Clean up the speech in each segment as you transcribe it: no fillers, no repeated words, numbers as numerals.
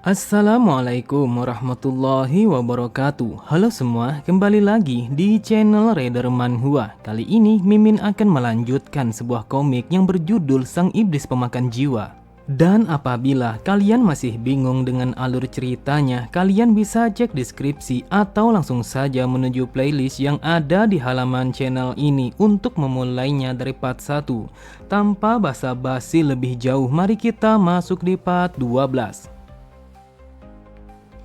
Assalamualaikum warahmatullahi wabarakatuh. Halo semua, kembali lagi di channel Raider Manhwa. Kali ini Mimin akan melanjutkan sebuah komik yang berjudul Sang Iblis Pemakan Jiwa. Dan apabila kalian masih bingung dengan alur ceritanya, kalian bisa cek deskripsi atau langsung saja menuju playlist yang ada di halaman channel ini untuk memulainya dari part 1. Tanpa basa-basi lebih jauh, mari kita masuk di part 12.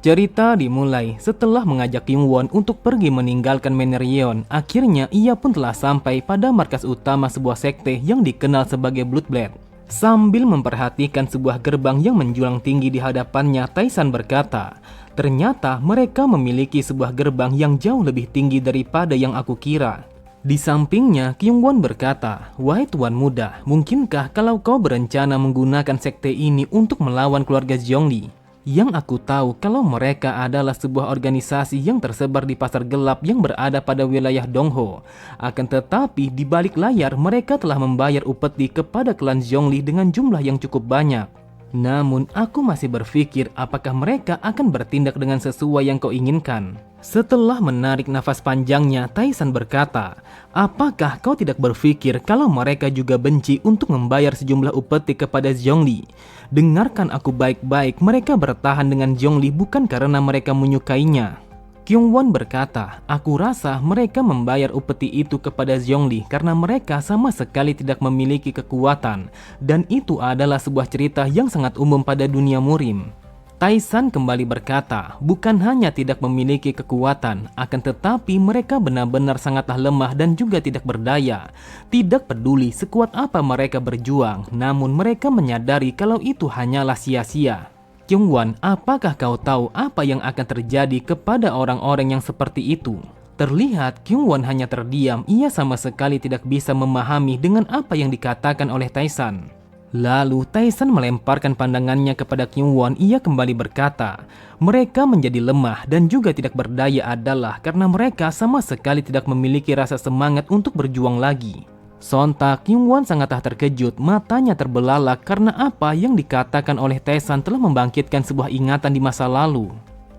Cerita dimulai setelah mengajak Kyung Won untuk pergi meninggalkan Menerion. Akhirnya ia pun telah sampai pada markas utama sebuah sekte yang dikenal sebagai Bloodblade. Sambil memperhatikan sebuah gerbang yang menjulang tinggi di hadapannya, Taisan berkata, "Ternyata mereka memiliki sebuah gerbang yang jauh lebih tinggi daripada yang aku kira." Di sampingnya, Kyung Won berkata, "Wahai Tuan Muda, mungkinkah kalau kau berencana menggunakan sekte ini untuk melawan keluarga Zhongli? Yang aku tahu kalau mereka adalah sebuah organisasi yang tersebar di pasar gelap yang berada pada wilayah Dongho. Akan tetapi di balik layar mereka telah membayar upeti kepada klan Zhongli dengan jumlah yang cukup banyak. Namun aku masih berpikir apakah mereka akan bertindak dengan sesuai yang kau inginkan." Setelah menarik nafas panjangnya, Taisan berkata, "Apakah kau tidak berpikir kalau mereka juga benci untuk membayar sejumlah upeti kepada Zhongli? Dengarkan aku baik-baik, mereka bertahan dengan Zhongli bukan karena mereka menyukainya." Kyung Won berkata, "Aku rasa mereka membayar upeti itu kepada Zhongli karena mereka sama sekali tidak memiliki kekuatan. Dan itu adalah sebuah cerita yang sangat umum pada dunia murim." Taisan kembali berkata, "Bukan hanya tidak memiliki kekuatan, akan tetapi mereka benar-benar sangatlah lemah dan juga tidak berdaya. Tidak peduli sekuat apa mereka berjuang, namun mereka menyadari kalau itu hanyalah sia-sia." "Kyung Won, apakah kau tahu apa yang akan terjadi kepada orang-orang yang seperti itu?" Terlihat Kyung Won hanya terdiam, ia sama sekali tidak bisa memahami dengan apa yang dikatakan oleh Taisan. Lalu Taisan melemparkan pandangannya kepada Kyung Won. Ia kembali berkata, "Mereka menjadi lemah dan juga tidak berdaya adalah karena mereka sama sekali tidak memiliki rasa semangat untuk berjuang lagi." Sontak Kyung Won sangatlah terkejut, matanya terbelalak karena apa yang dikatakan oleh Taisan telah membangkitkan sebuah ingatan di masa lalu.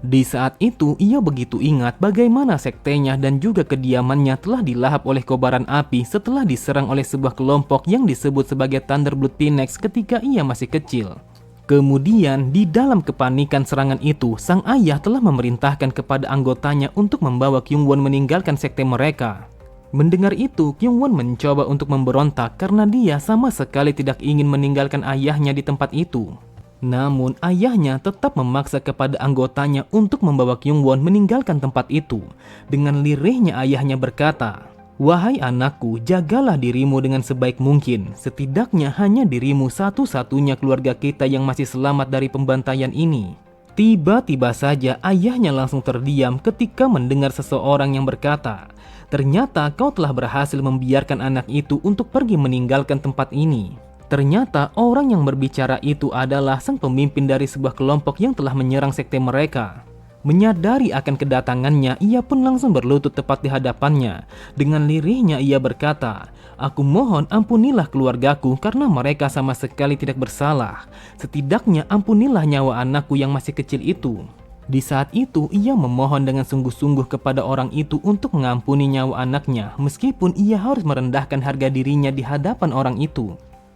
Di saat itu, ia begitu ingat bagaimana sektenya dan juga kediamannya telah dilahap oleh kobaran api setelah diserang oleh sebuah kelompok yang disebut sebagai Thunderblood Phoenix ketika ia masih kecil. Kemudian, di dalam kepanikan serangan itu, sang ayah telah memerintahkan kepada anggotanya untuk membawa Kyung Won meninggalkan sekte mereka. Mendengar itu, Kyung Won mencoba untuk memberontak karena dia sama sekali tidak ingin meninggalkan ayahnya di tempat itu. Namun ayahnya tetap memaksa kepada anggotanya untuk membawa Kyung Won meninggalkan tempat itu. Dengan lirihnya ayahnya berkata, "Wahai anakku, jagalah dirimu dengan sebaik mungkin. Setidaknya hanya dirimu satu-satunya keluarga kita yang masih selamat dari pembantaian ini." Tiba-tiba saja ayahnya langsung terdiam ketika mendengar seseorang yang berkata, "Ternyata kau telah berhasil membiarkan anak itu untuk pergi meninggalkan tempat ini." Ternyata orang yang berbicara itu adalah sang pemimpin dari sebuah kelompok yang telah menyerang sekte mereka. Menyadari akan kedatangannya, ia pun langsung berlutut tepat di hadapannya. Dengan lirihnya ia berkata, "Aku mohon ampunilah keluargaku karena mereka sama sekali tidak bersalah. Setidaknya ampunilah nyawa anakku yang masih kecil itu." Di saat itu, ia memohon dengan sungguh-sungguh kepada orang itu untuk mengampuni nyawa anaknya, meskipun ia harus merendahkan harga dirinya di hadapan orang itu.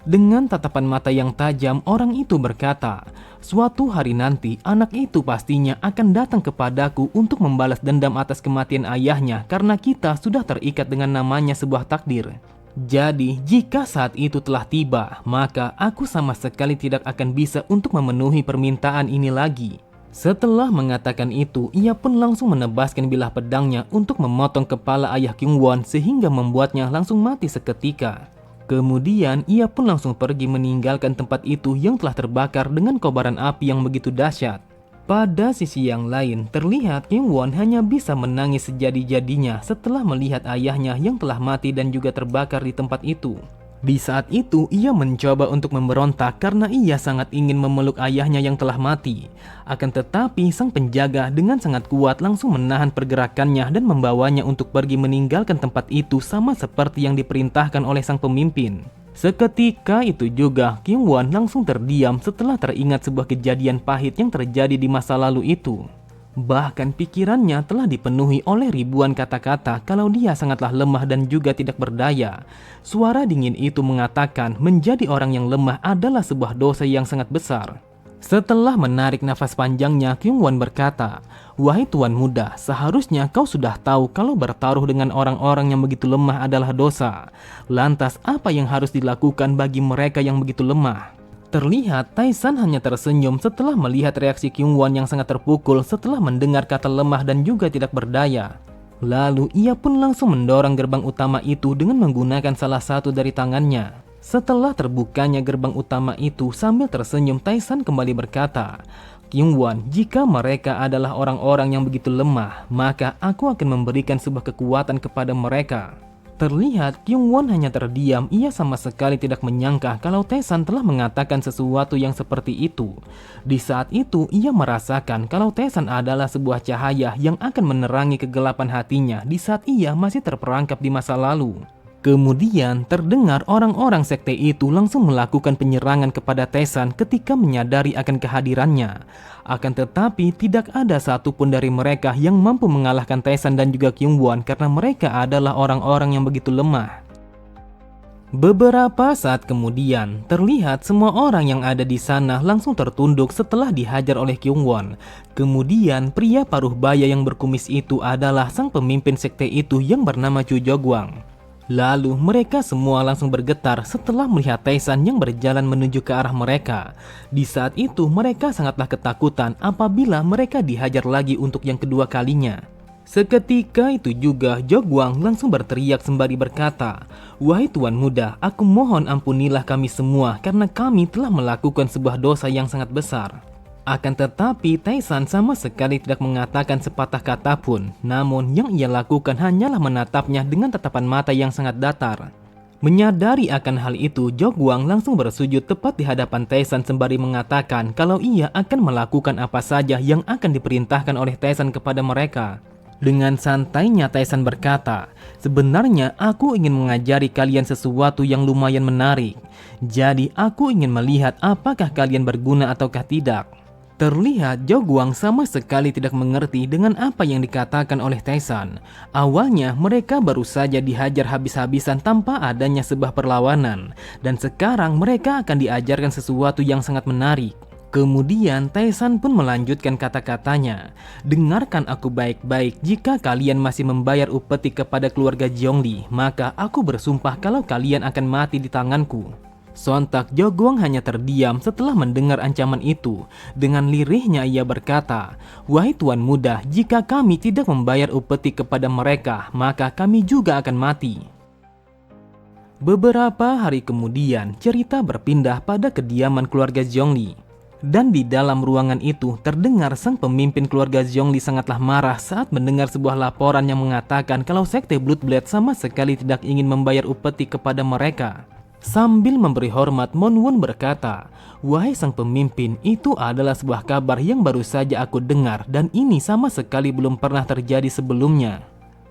Dengan tatapan mata yang tajam, orang itu berkata, "Suatu hari nanti, anak itu pastinya akan datang kepadaku untuk membalas dendam atas kematian ayahnya karena kita sudah terikat dengan namanya sebuah takdir. Jadi, jika saat itu telah tiba, maka aku sama sekali tidak akan bisa untuk memenuhi permintaan ini lagi." Setelah mengatakan itu, ia pun langsung menebaskan bilah pedangnya untuk memotong kepala ayah Kyung Won sehingga membuatnya langsung mati seketika. Kemudian ia pun langsung pergi meninggalkan tempat itu yang telah terbakar dengan kobaran api yang begitu dahsyat. Pada sisi yang lain, terlihat Kyung Won hanya bisa menangis sejadi-jadinya setelah melihat ayahnya yang telah mati dan juga terbakar di tempat itu. Di saat itu, ia mencoba untuk memberontak karena ia sangat ingin memeluk ayahnya yang telah mati. Akan tetapi, sang penjaga dengan sangat kuat langsung menahan pergerakannya dan membawanya untuk pergi meninggalkan tempat itu sama seperti yang diperintahkan oleh sang pemimpin. Seketika itu juga Kyungwon langsung terdiam setelah teringat sebuah kejadian pahit yang terjadi di masa lalu itu. Bahkan pikirannya telah dipenuhi oleh ribuan kata-kata kalau dia sangatlah lemah dan juga tidak berdaya. Suara dingin itu mengatakan menjadi orang yang lemah adalah sebuah dosa yang sangat besar. Setelah menarik nafas panjangnya, Kyungwon berkata, "Wahai tuan muda, seharusnya kau sudah tahu kalau bertaruh dengan orang-orang yang begitu lemah adalah dosa. Lantas apa yang harus dilakukan bagi mereka yang begitu lemah?" Terlihat Tae-san hanya tersenyum setelah melihat reaksi Kyungwon yang sangat terpukul setelah mendengar kata lemah dan juga tidak berdaya. Lalu ia pun langsung mendorong gerbang utama itu dengan menggunakan salah satu dari tangannya. Setelah terbukanya gerbang utama itu, sambil tersenyum Tae-san kembali berkata, "Kyungwon, jika mereka adalah orang-orang yang begitu lemah, maka aku akan memberikan sebuah kekuatan kepada mereka." Terlihat Kyungwon hanya terdiam, ia sama sekali tidak menyangka kalau Tae-san telah mengatakan sesuatu yang seperti itu. Di saat itu ia merasakan kalau Tae-san adalah sebuah cahaya yang akan menerangi kegelapan hatinya di saat ia masih terperangkap di masa lalu. Kemudian terdengar orang-orang sekte itu langsung melakukan penyerangan kepada Tae-san ketika menyadari akan kehadirannya. Akan tetapi tidak ada satupun dari mereka yang mampu mengalahkan Tae-san dan juga Kyungwon karena mereka adalah orang-orang yang begitu lemah. Beberapa saat kemudian, terlihat semua orang yang ada di sana langsung tertunduk setelah dihajar oleh Kyungwon. Kemudian pria paruh baya yang berkumis itu adalah sang pemimpin sekte itu yang bernama Chu Jogwang. Lalu mereka semua langsung bergetar setelah melihat Tae-san yang berjalan menuju ke arah mereka. Di saat itu mereka sangatlah ketakutan apabila mereka dihajar lagi untuk yang kedua kalinya. Seketika itu juga Jogwang langsung berteriak sembari berkata, "Wahai tuan muda, aku mohon ampunilah kami semua karena kami telah melakukan sebuah dosa yang sangat besar." Akan tetapi Tae-san sama sekali tidak mengatakan sepatah kata pun. Namun yang ia lakukan hanyalah menatapnya dengan tatapan mata yang sangat datar. Menyadari akan hal itu, Jogwang langsung bersujud tepat di hadapan Tae-san sembari mengatakan kalau ia akan melakukan apa saja yang akan diperintahkan oleh Tae-san kepada mereka. Dengan santainya Tae-san berkata, "Sebenarnya aku ingin mengajari kalian sesuatu yang lumayan menarik. Jadi aku ingin melihat apakah kalian berguna ataukah tidak." Terlihat Jogwang sama sekali tidak mengerti dengan apa yang dikatakan oleh Tae-san. Awalnya mereka baru saja dihajar habis-habisan tanpa adanya sebuah perlawanan. Dan sekarang mereka akan diajarkan sesuatu yang sangat menarik. Kemudian Tae-san pun melanjutkan kata-katanya, "Dengarkan aku baik-baik, jika kalian masih membayar upeti kepada keluarga Jeongli, maka aku bersumpah kalau kalian akan mati di tanganku." Sontak Jogwang hanya terdiam setelah mendengar ancaman itu. Dengan lirihnya ia berkata, "Wahai tuan muda, jika kami tidak membayar upeti kepada mereka, maka kami juga akan mati." Beberapa hari kemudian, cerita berpindah pada kediaman keluarga Jeongli. Dan di dalam ruangan itu terdengar sang pemimpin keluarga Jeongli sangatlah marah saat mendengar sebuah laporan yang mengatakan kalau sekte Bloodblade sama sekali tidak ingin membayar upeti kepada mereka. Sambil memberi hormat, Monwon berkata, "Wahai sang pemimpin, itu adalah sebuah kabar yang baru saja aku dengar dan ini sama sekali belum pernah terjadi sebelumnya."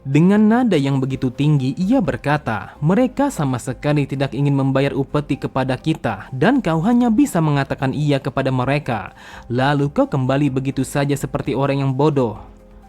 Dengan nada yang begitu tinggi, ia berkata, "Mereka sama sekali tidak ingin membayar upeti kepada kita dan kau hanya bisa mengatakan iya kepada mereka. Lalu kau kembali begitu saja seperti orang yang bodoh."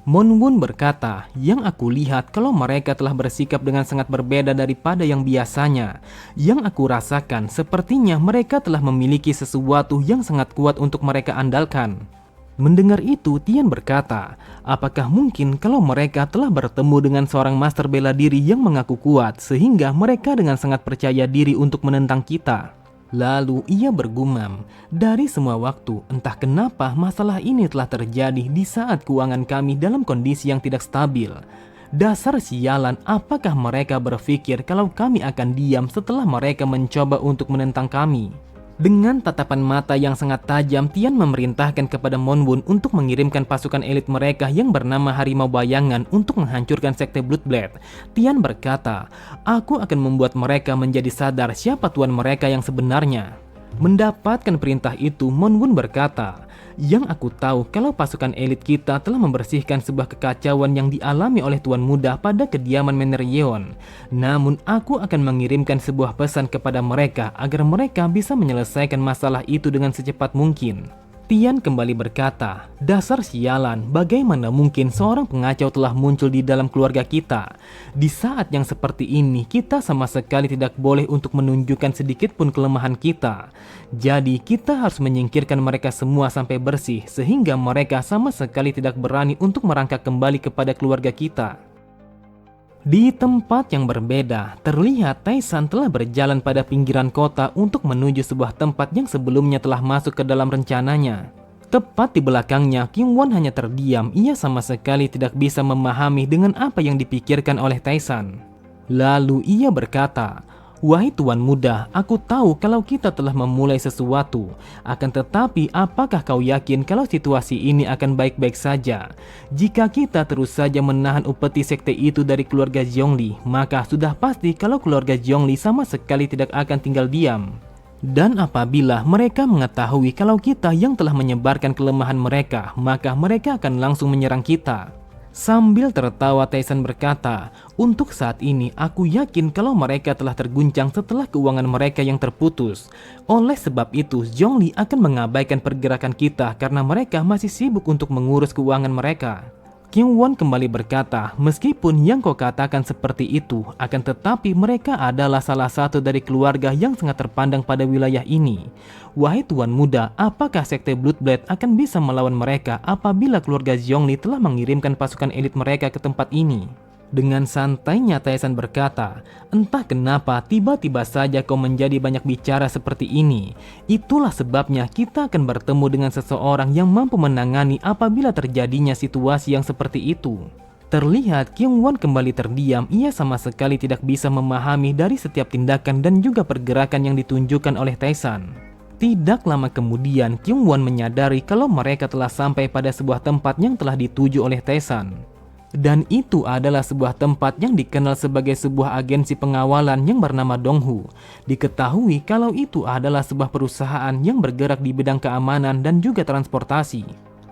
Monwon berkata, "Yang aku lihat kalau mereka telah bersikap dengan sangat berbeda daripada yang biasanya. Yang aku rasakan sepertinya mereka telah memiliki sesuatu yang sangat kuat untuk mereka andalkan." Mendengar itu, Tian berkata, "Apakah mungkin kalau mereka telah bertemu dengan seorang master bela diri yang mengaku kuat sehingga mereka dengan sangat percaya diri untuk menentang kita?" Lalu ia bergumam, "Dari semua waktu, entah kenapa masalah ini telah terjadi di saat keuangan kami dalam kondisi yang tidak stabil. Dasar sialan, apakah mereka berpikir kalau kami akan diam setelah mereka mencoba untuk menentang kami?" Dengan tatapan mata yang sangat tajam, Tian memerintahkan kepada Monwon untuk mengirimkan pasukan elit mereka yang bernama Harimau Bayangan untuk menghancurkan sekte Bloodblade. Tian berkata, "Aku akan membuat mereka menjadi sadar siapa tuan mereka yang sebenarnya." Mendapatkan perintah itu, Monwon berkata, Yang aku tahu kalau pasukan elit kita telah membersihkan sebuah kekacauan yang dialami oleh Tuan Muda pada kediaman Menerion. Namun aku akan mengirimkan sebuah pesan kepada mereka agar mereka bisa menyelesaikan masalah itu dengan secepat mungkin. Tian kembali berkata, dasar sialan, bagaimana mungkin seorang pengacau telah muncul di dalam keluarga kita? Di saat yang seperti ini, kita sama sekali tidak boleh untuk menunjukkan sedikit pun kelemahan kita. Jadi, kita harus menyingkirkan mereka semua sampai bersih, sehingga mereka sama sekali tidak berani untuk merangkak kembali kepada keluarga kita. Di tempat yang berbeda, terlihat Taisan telah berjalan pada pinggiran kota untuk menuju sebuah tempat yang sebelumnya telah masuk ke dalam rencananya. Tepat di belakangnya, King Won hanya terdiam, ia sama sekali tidak bisa memahami dengan apa yang dipikirkan oleh Taisan. Lalu ia berkata, "Wahai Tuan Muda, aku tahu kalau kita telah memulai sesuatu. Akan tetapi, apakah kau yakin kalau situasi ini akan baik-baik saja? Jika kita terus saja menahan upeti sekte itu dari keluarga Zhongli, maka sudah pasti kalau keluarga Zhongli sama sekali tidak akan tinggal diam. Dan apabila mereka mengetahui kalau kita yang telah menyebarkan kelemahan mereka, maka mereka akan langsung menyerang kita." Sambil tertawa, Taisan berkata, "Untuk saat ini aku yakin kalau mereka telah terguncang setelah keuangan mereka yang terputus. Oleh sebab itu, Zhongli akan mengabaikan pergerakan kita karena mereka masih sibuk untuk mengurus keuangan mereka." King Won kembali berkata, "Meskipun yang kau katakan seperti itu, akan tetapi mereka adalah salah satu dari keluarga yang sangat terpandang pada wilayah ini. Wahai Tuan Muda, apakah sekte Bloodblade akan bisa melawan mereka apabila keluarga Zhongli telah mengirimkan pasukan elit mereka ke tempat ini?" Dengan santainya Taisan berkata, "Entah kenapa tiba-tiba saja kau menjadi banyak bicara seperti ini. Itulah sebabnya kita akan bertemu dengan seseorang yang mampu menangani apabila terjadinya situasi yang seperti itu." Terlihat King Won kembali terdiam, ia sama sekali tidak bisa memahami dari setiap tindakan dan juga pergerakan yang ditunjukkan oleh Taisan. Tidak lama kemudian, King Won menyadari kalau mereka telah sampai pada sebuah tempat yang telah dituju oleh Taisan. Dan itu adalah sebuah tempat yang dikenal sebagai sebuah agensi pengawalan yang bernama Donghu. Diketahui kalau itu adalah sebuah perusahaan yang bergerak di bidang keamanan dan juga transportasi.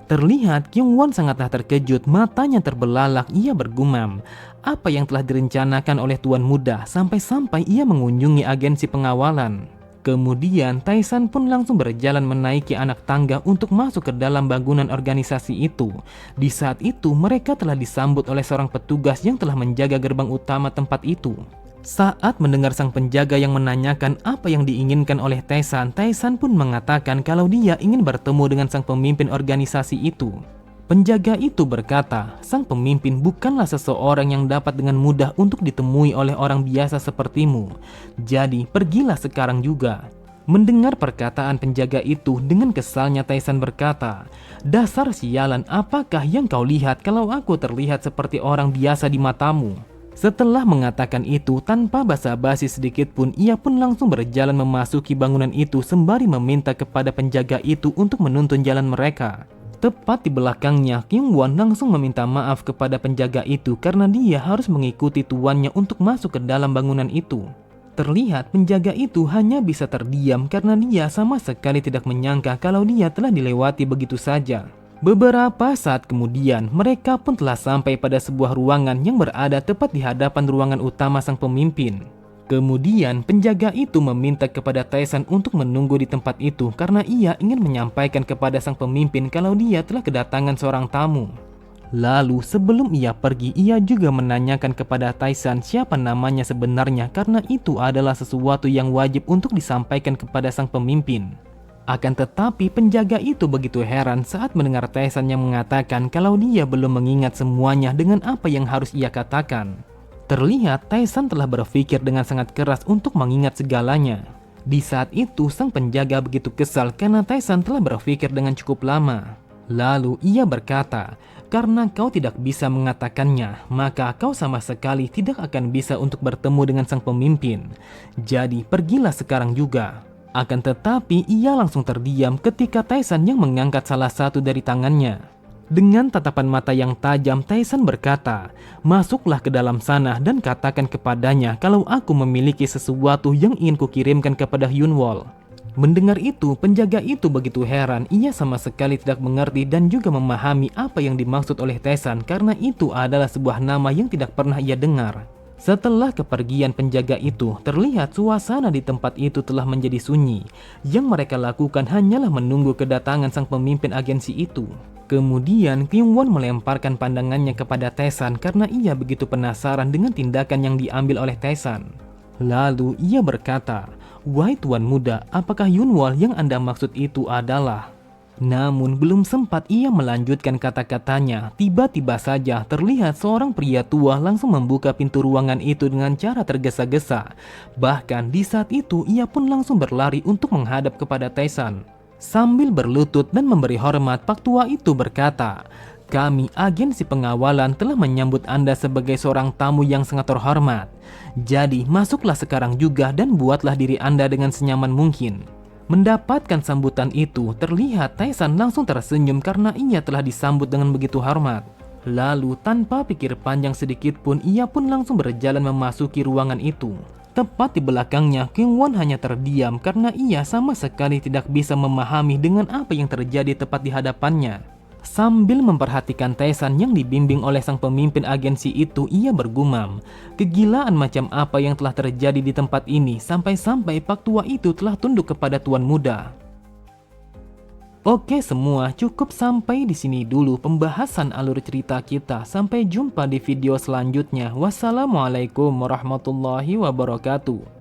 Terlihat King Won sangatlah terkejut, matanya terbelalak, ia bergumam, apa yang telah direncanakan oleh Tuan Muda sampai-sampai ia mengunjungi agensi pengawalan. Kemudian Taisan pun langsung berjalan menaiki anak tangga untuk masuk ke dalam bangunan organisasi itu. Di saat itu mereka telah disambut oleh seorang petugas yang telah menjaga gerbang utama tempat itu. Saat mendengar sang penjaga yang menanyakan apa yang diinginkan oleh Taisan, Taisan pun mengatakan kalau dia ingin bertemu dengan sang pemimpin organisasi itu. Penjaga itu berkata, "Sang pemimpin bukanlah seseorang yang dapat dengan mudah untuk ditemui oleh orang biasa sepertimu. Jadi, pergilah sekarang juga." Mendengar perkataan penjaga itu, dengan kesalnya Taisan berkata, "Dasar sialan, apakah yang kau lihat kalau aku terlihat seperti orang biasa di matamu?" Setelah mengatakan itu, tanpa basa-basi sedikit pun, ia pun langsung berjalan memasuki bangunan itu sembari meminta kepada penjaga itu untuk menuntun jalan mereka. Tepat di belakangnya, King Won langsung meminta maaf kepada penjaga itu karena dia harus mengikuti tuannya untuk masuk ke dalam bangunan itu. Terlihat penjaga itu hanya bisa terdiam karena dia sama sekali tidak menyangka kalau dia telah dilewati begitu saja. Beberapa saat kemudian, mereka pun telah sampai pada sebuah ruangan yang berada tepat di hadapan ruangan utama sang pemimpin. Kemudian penjaga itu meminta kepada Taisan untuk menunggu di tempat itu karena ia ingin menyampaikan kepada sang pemimpin kalau dia telah kedatangan seorang tamu. Lalu sebelum ia pergi, ia juga menanyakan kepada Taisan siapa namanya sebenarnya karena itu adalah sesuatu yang wajib untuk disampaikan kepada sang pemimpin. Akan tetapi penjaga itu begitu heran saat mendengar Taisan yang mengatakan kalau dia belum mengingat semuanya dengan apa yang harus ia katakan. Terlihat Taisan telah berpikir dengan sangat keras untuk mengingat segalanya. Di saat itu sang penjaga begitu kesal karena Taisan telah berpikir dengan cukup lama. Lalu ia berkata, "Karena kau tidak bisa mengatakannya, maka kau sama sekali tidak akan bisa untuk bertemu dengan sang pemimpin. Jadi pergilah sekarang juga." Akan tetapi ia langsung terdiam ketika Taisan yang mengangkat salah satu dari tangannya. Dengan tatapan mata yang tajam, Taisan berkata, "Masuklah ke dalam sana dan katakan kepadanya kalau aku memiliki sesuatu yang ingin kukirimkan kepada Yunwol." Mendengar itu, penjaga itu begitu heran. Ia sama sekali tidak mengerti dan juga memahami apa yang dimaksud oleh Tesan karena itu adalah sebuah nama yang tidak pernah ia dengar. Setelah kepergian penjaga itu, terlihat suasana di tempat itu telah menjadi sunyi. Yang mereka lakukan hanyalah menunggu kedatangan sang pemimpin agensi itu. Kemudian Kyungwon melemparkan pandangannya kepada Tesan karena ia begitu penasaran dengan tindakan yang diambil oleh Tesan. Lalu ia berkata, "Wahai tuan muda, apakah Yunwol yang Anda maksud itu adalah?" Namun belum sempat ia melanjutkan kata-katanya, tiba-tiba saja terlihat seorang pria tua langsung membuka pintu ruangan itu dengan cara tergesa-gesa. Bahkan di saat itu ia pun langsung berlari untuk menghadap kepada Taesan. Sambil berlutut dan memberi hormat, pak tua itu berkata, "Kami agensi pengawalan telah menyambut Anda sebagai seorang tamu yang sangat terhormat. Jadi masuklah sekarang juga dan buatlah diri Anda dengan senyaman mungkin." Mendapatkan sambutan itu, terlihat Taesan langsung tersenyum karena ia telah disambut dengan begitu hormat. Lalu tanpa pikir panjang sedikit pun, ia pun langsung berjalan memasuki ruangan itu. Tepat di belakangnya, Kyungwon hanya terdiam karena ia sama sekali tidak bisa memahami dengan apa yang terjadi tepat di hadapannya. Sambil memperhatikan Taesan yang dibimbing oleh sang pemimpin agensi itu, ia bergumam, kegilaan macam apa yang telah terjadi di tempat ini sampai-sampai pak tua itu telah tunduk kepada tuan muda. Oke semua, cukup sampai di sini dulu pembahasan alur cerita kita. Sampai jumpa di video selanjutnya. Wassalamualaikum warahmatullahi wabarakatuh.